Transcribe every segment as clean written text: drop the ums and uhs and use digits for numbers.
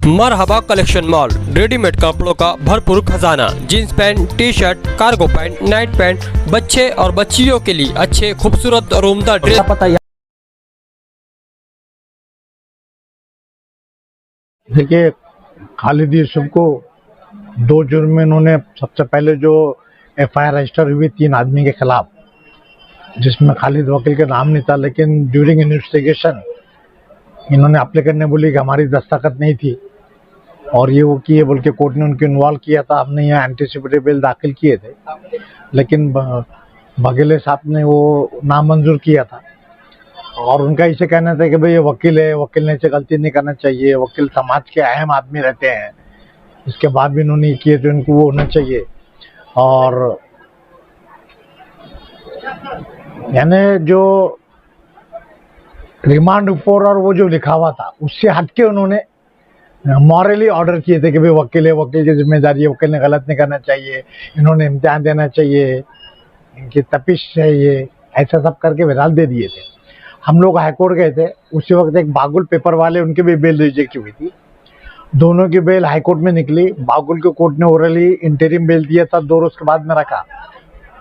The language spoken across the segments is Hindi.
मरहबा कलेक्शन मॉल, रेडीमेड कपड़ों का भरपूर खजाना। Jeans pant, T shirt, cargo pant, night pant, बच्चे और बच्चियों के लिए अच्छे खूबसूरत और उम्दा ड्रेस। देखिए, खालिद यूसुफ को 2 जुर्म में इन्होंने सबसे पहले जो एफआईआर रजिस्टर हुई 3 आदमी के खिलाफ, जिसमें खालिद वकील का नाम नहीं था, लेकिन ड्यूरिंग इन्वेस्टिगेशन इन्होंने एप्लीकेंट ने बोली कि हमारी दस्तखत नहीं थी और ये वो किए बोल के कोर्ट ने उनको इन्वॉल्व किया था। हमने यहाँ एंटीसिपेटरी बेल दाखिल किए थे, लेकिन बघेले साहब ने वो नामंजूर किया था और उनका इसे कहना था कि भाई ये वकील है, वकील ने इसे गलती नहीं करना चाहिए, वकील समाज के अहम आदमी रहते हैं, इसके बाद भी इन्होंने किए तो इनको वो होना चाहिए। और यानी जो रिमांड रिपोर्ट और वो जो लिखा हुआ था उससे हटके उन्होंने मॉरली ऑर्डर किए थे कि भाई वकील है, वकील की जिम्मेदारी है, वकील ने गलत नहीं करना चाहिए, इन्होंने इम्तिहान देना चाहिए, इनकी तपिश है ये, ऐसा सब करके विराल दे दिए थे। हम लोग हाईकोर्ट गए थे, उसी वक्त एक बागुल पेपर वाले, उनकी भी बेल रिजेक्ट हुई थी। दोनों की बेल हाईकोर्ट में निकली। बागुल के कोर्ट ने ओरली इंटरिम बेल दिया था, 2 रोज के बाद में रखा।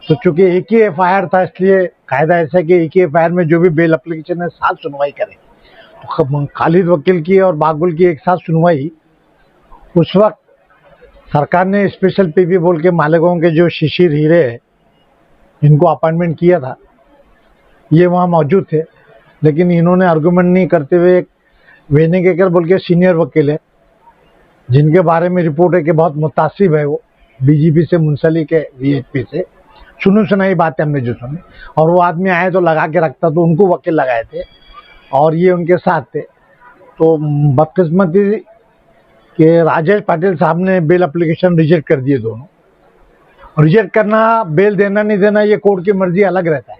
तो चूंकि एक ही एफआईआर था, इसलिए कायदा ऐसा है कि एक ही एफआईआर में जो भी बेल एप्लीकेशन है साथ सुनवाई करें। तो खालिद वकील की और बागुल की एक साथ सुनवाई, उस वक्त सरकार ने स्पेशल पीपी बोल के मालेगांव के जो शिशिर हीरे है इनको अपॉइंटमेंट किया था, ये वहाँ मौजूद थे, लेकिन इन्होंने आर्गुमेंट नहीं करते हुए एक वेनेकेकर बोल के सीनियर वकील है, जिनके बारे में रिपोर्ट है कि बहुत मुतासिब है, वो बीजेपी से मुंसलिक है, बीएचपी से। सुनाई बातें हमने जो सुनी, और वो आदमी आए तो लगा के रखता, तो उनको वकील लगाए थे और ये उनके साथ थे। तो बदकिस्मती कि राजेश पाटिल साहब ने बेल एप्लीकेशन रिजेक्ट कर दिए दोनों। रिजेक्ट करना, बेल देना नहीं देना, ये कोर्ट की मर्जी अलग रहता है,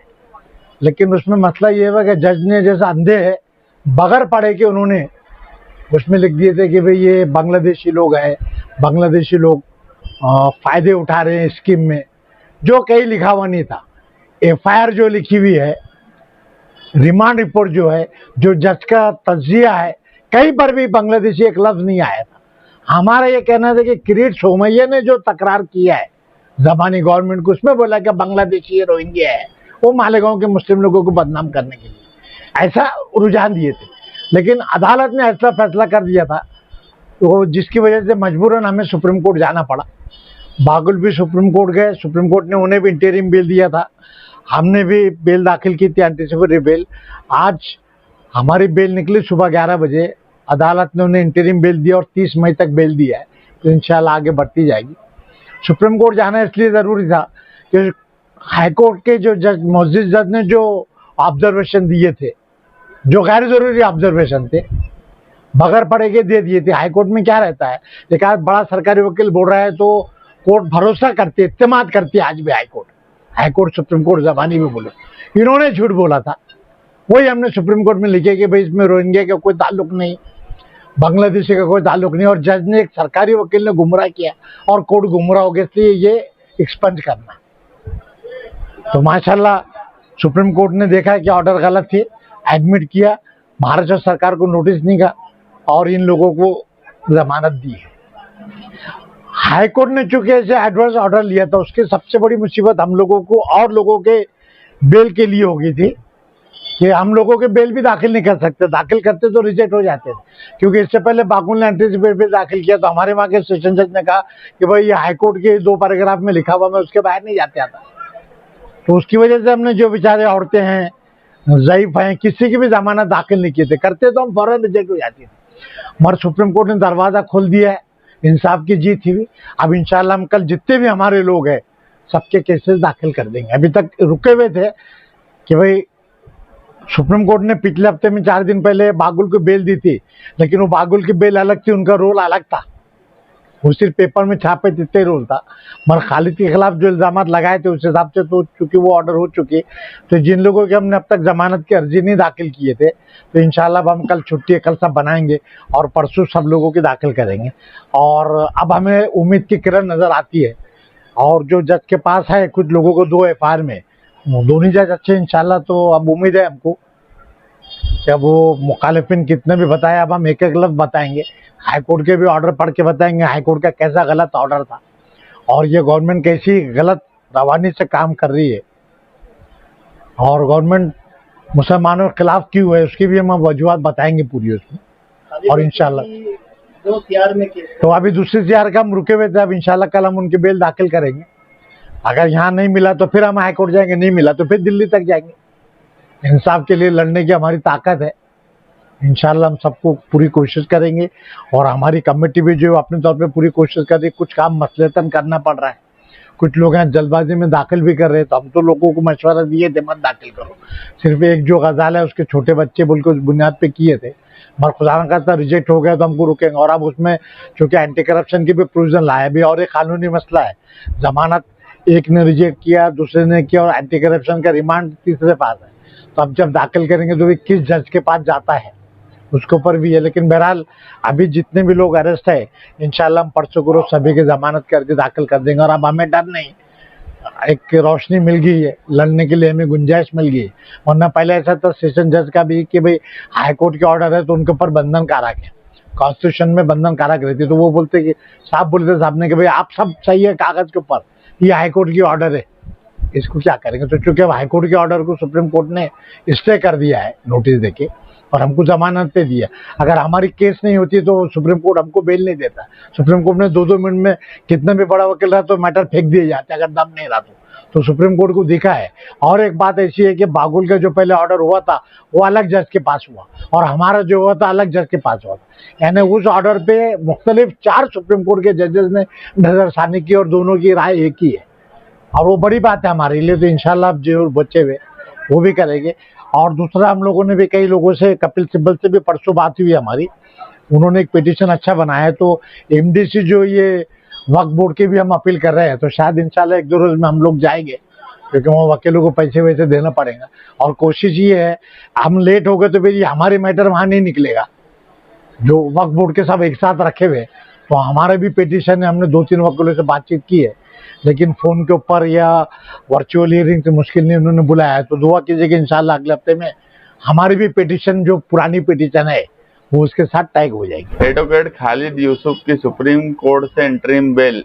लेकिन उसमें मसला ये हुआ कि जज ने जैसा अंधे है बगैर पढ़े के उन्होंने उसमें लिख दिए थे कि भाई ये बांग्लादेशी लोग हैं, बांग्लादेशी लोग फायदे उठा रहे हैं स्कीम में, जो कहीं लिखा हुआ नहीं था। एफआईआर जो लिखी हुई है, रिमांड रिपोर्ट जो है, जो जज का तज्जिया है, कहीं पर भी बांग्लादेशी एक लफ्ज नहीं आया था। हमारा ये कहना था कि किरीट सोमैया ने जो तकरार किया है जबानी गवर्नमेंट को, उसमें बोला कि बांग्लादेशी रोहिंग्या है, वो मालेगांव के मुस्लिम लोगों को बदनाम करने के लिए ऐसा रुझान दिए थे, लेकिन अदालत ने ऐसा फैसला कर दिया था, तो जिसकी वजह से मजबूरन हमें सुप्रीम कोर्ट जाना पड़ा। बागुल भी सुप्रीम कोर्ट गए, सुप्रीम कोर्ट ने उन्हें भी इंटरिम बेल दिया था, हमने भी बेल दाखिल की थी, एंटीसिपेटरी बेल। आज हमारी बेल निकली सुबह 11 बजे, अदालत ने उन्हें इंटरिम बेल दिया और 30 मई तक बेल दिया है, तो इंशाल्लाह आगे बढ़ती जाएगी। सुप्रीम कोर्ट जाना इसलिए ज़रूरी था कि हाईकोर्ट के जो जज, मोअज़्ज़िज़ जज ने जो ऑब्जर्वेशन दिए थे, जो गैर जरूरी ऑब्जर्वेशन थे, बगैर पढ़े के दे दिए थे। हाईकोर्ट में क्या रहता है, एक आध बड़ा सरकारी वकील बोल रहा है तो कोर्ट भरोसा करती है, इत्तेमाद करती है। आज भी हाईकोर्ट सुप्रीम कोर्ट जबानी में बोले, इन्होंने झूठ बोला था, वही हमने सुप्रीम कोर्ट में लिखे कि भाई इसमें रोहिंग्या का कोई ताल्लुक नहीं, बांग्लादेशी का कोई ताल्लुक नहीं, और जज ने, एक सरकारी वकील ने गुमराह किया और कोर्ट गुमराह हो गया, इसलिए ये एक्सपंज करना। तो माशाल्लाह सुप्रीम कोर्ट ने देखा कि ऑर्डर गलत थे, एडमिट किया, महाराष्ट्र सरकार को नोटिस नहीं का और इन लोगों को जमानत दी है। हाईकोर्ट ने चूंकि ऐसे एडवर्स ऑर्डर लिया था, उसकी सबसे बड़ी मुसीबत हम लोगों को और लोगों के बेल के लिए हो गई थी कि हम लोगों के बेल भी दाखिल नहीं कर सकते, दाखिल करते तो रिजेक्ट हो जाते थे, क्योंकि इससे पहले बागुल ने एंटीसिपेटरी बेल दाखिल किया, तो हमारे वहाँ के सेशन जज ने कहा कि भाई ये हाईकोर्ट के 2 पैराग्राफ में लिखा हुआ, मैं उसके बाहर नहीं जाते आता। तो उसकी वजह से हमने, जो बेचारे औरतें हैं, ज़ईफ हैं, किसी की भी जमानत दाखिल नहीं किए थे, करते तो हम फौरन रिजेक्ट हो जाती थी। मगर सुप्रीम कोर्ट ने दरवाज़ा खोल दिया है, इंसाफ की जीत हुई। अब इंशाल्लाह हम कल जितने भी हमारे लोग हैं सबके केसेस दाखिल कर देंगे। अभी तक रुके हुए थे कि भाई सुप्रीम कोर्ट ने पिछले हफ्ते में 4 दिन पहले बागुल को बेल दी थी, लेकिन वो बागुल की बेल अलग थी, उनका रोल अलग था, वो सिर्फ पेपर में छापे जितने रोल था। मगर खालिद के खिलाफ जो इल्जाम लगाए थे उस हिसाब से तो चूंकि वो ऑर्डर हो चुके, तो जिन लोगों के हमने अब तक जमानत की अर्जी नहीं दाखिल किए थे, तो इंशाल्लाह अब हम कल छुट्टी है, कल सब बनाएंगे और परसों सब लोगों की दाखिल करेंगे। और अब हमें उम्मीद की किरण नज़र आती है, और जो जज के पास है कुछ लोगों को 2 एफआईआर में, दोनों जज अच्छे इंशाल्लाह, तो अब उम्मीद है हमको कि अब वो मुखालिफिन कितने भी बताया, अब हम एक एक लफ्ज बताएंगे। हाई कोर्ट के भी ऑर्डर पढ़ के बताएंगे हाई कोर्ट का कैसा गलत ऑर्डर था और ये गवर्नमेंट कैसी गलत रवानी से काम कर रही है और गवर्नमेंट मुसलमानों के खिलाफ क्यों है, उसकी भी हम वजूहत बताएंगे पूरी उसमें। और इंशाल्लाह 2 CR में केस तो अभी दूसरी CR का हम रुके हुए थे, अब इंशाल्लाह कल हम उनकी बेल दाखिल करेंगे। अगर यहाँ नहीं मिला तो फिर हम हाई कोर्ट जाएंगे, नहीं मिला तो फिर दिल्ली तक जाएंगे। इंसाफ के लिए लड़ने की हमारी ताकत है। इंशाल्लाह हम सबको पूरी कोशिश करेंगे और हमारी कमेटी भी जो अपने तौर पे पूरी कोशिश कर रही है। कुछ काम मसलतन करना पड़ रहा है, कुछ लोग यहाँ जल्दबाजी में दाखिल भी कर रहे हैं, तो हम तो लोगों को मशवरा दिए थे मत दाखिल करो। सिर्फ एक जो गजाल है उसके छोटे बच्चे बोल के उस बुनियाद पे किए थे, मगर खुदा न खास्ता रिजेक्ट हो गया तो हमको रुकेंगे। और अब उसमें चूंकि एंटी करप्शन की भी प्रोविजन लाया भी और एक कानूनी मसला है, जमानत एक ने रिजेक्ट किया, दूसरे ने किया और एंटी करप्शन का रिमांड तीसरे पास है, तो अब जब दाखिल करेंगे तो भी किस जज के पास जाता है उसके ऊपर भी है। लेकिन बहरहाल अभी जितने भी लोग अरेस्ट है इंशाल्लाह हम परसों को रोज सभी की जमानत करके दाखिल कर देंगे। और अब हमें डर नहीं, एक रोशनी मिल गई है, लड़ने के लिए हमें गुंजाइश मिल गई है। वरना पहले ऐसा था सेशन जज का भी कि भाई हाई कोर्ट के ऑर्डर है तो उनके ऊपर बंधन कारक है, कॉन्स्टिट्यूशन में बंधन कारक रहती, तो वो बोलते कि साहब बोलते साहब ने कि भाई आप सब सही है कागज के ऊपर, ये हाई कोर्ट की ऑर्डर है, इसको क्या करेंगे। तो चूंकि अब हाई कोर्ट के ऑर्डर को सुप्रीम कोर्ट ने स्टे कर दिया है नोटिस देके और हमको जमानत पे दिया, अगर हमारी केस नहीं होती तो सुप्रीम कोर्ट हमको बेल नहीं देता। सुप्रीम कोर्ट ने 2-2 मिनट में कितना भी बड़ा वकील रहा तो मैटर फेंक दिए जाते अगर दम नहीं रहा तो सुप्रीम कोर्ट को दिखा है। और एक बात ऐसी है कि बागुल का जो पहले ऑर्डर हुआ था वो अलग जज के पास हुआ और हमारा जो हुआ था अलग जज के पास हुआ था, यानी उस ऑर्डर पे मुख्तलिफ 4 सुप्रीम कोर्ट के जजेस ने नजरसानी की और दोनों की राय एक ही है और वो बड़ी बात है हमारे लिए। तो इंशाल्लाह अब जो बच्चे हुए वो भी करेंगे। और दूसरा हम लोगों ने भी कई लोगों से, कपिल सिब्बल से भी परसों बात हुई हमारी, उन्होंने एक पिटीशन अच्छा बनाया है, तो MDC जो ये वक्फ बोर्ड की भी हम अपील कर रहे हैं, तो शायद इंशाल्लाह 1-2 रोज में हम लोग जाएंगे क्योंकि वहाँ वकीलों को पैसे वैसे देना पड़ेगा। और कोशिश ये है हम लेट हो गए तो फिर ये हमारे मैटर वहाँ नहीं निकलेगा, जो वक्फ बोर्ड के सब एक साथ रखे हुए, तो हमारे भी पिटीशन है, हमने 2-3 वकीलों से बातचीत की है लेकिन फोन के ऊपर या वर्चुअल हियरिंग से मुश्किल नहीं उन्होंने बुलाया है। तो दुआ कीजिए कि इंशाल्लाह अगले हफ्ते में हमारी भी पिटीशन जो पुरानी पिटीशन है वो उसके साथ टैग हो जाएगी। एडवोकेट खालिद यूसुफ की सुप्रीम कोर्ट से इंटरिम बेल,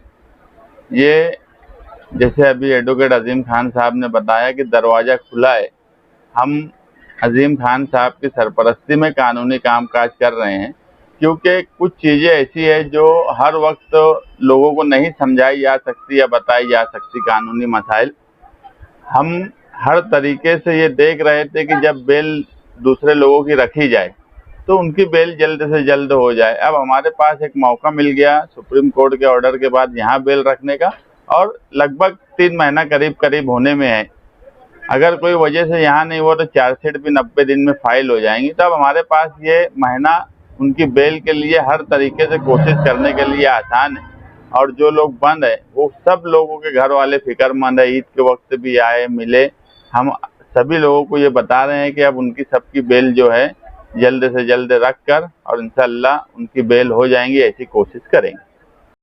ये जैसे अभी एडवोकेट अजीम खान साहब ने बताया कि दरवाजा खुला है, हम अजीम खान साहब की सरपरस्ती में कानूनी कामकाज कर रहे हैं क्योंकि कुछ चीज़ें ऐसी है जो हर वक्त लोगों को नहीं समझाई जा सकती या बताई जा सकती। कानूनी मसाइल हम हर तरीके से ये देख रहे थे कि जब बेल दूसरे लोगों की रखी जाए तो उनकी बेल जल्द से जल्द हो जाए। अब हमारे पास एक मौका मिल गया सुप्रीम कोर्ट के ऑर्डर के बाद यहाँ बेल रखने का और लगभग 3 महीना करीब होने में है। अगर कोई वजह से यहाँ नहीं हुआ तो चार्जशीट भी 90 दिन में फाइल हो जाएंगी। तो अब हमारे पास ये महीना उनकी बेल के लिए हर तरीके से कोशिश करने के लिए आसान है। और जो लोग बंद है वो सब लोगों के घर वाले फिक्रमंद है, ईद के वक्त भी आए मिले। हम सभी लोगों को ये बता रहे हैं कि अब उनकी सबकी बेल जो है जल्द से जल्द रख कर और इंशाल्लाह उनकी बेल हो जाएंगी, ऐसी कोशिश करेंगे।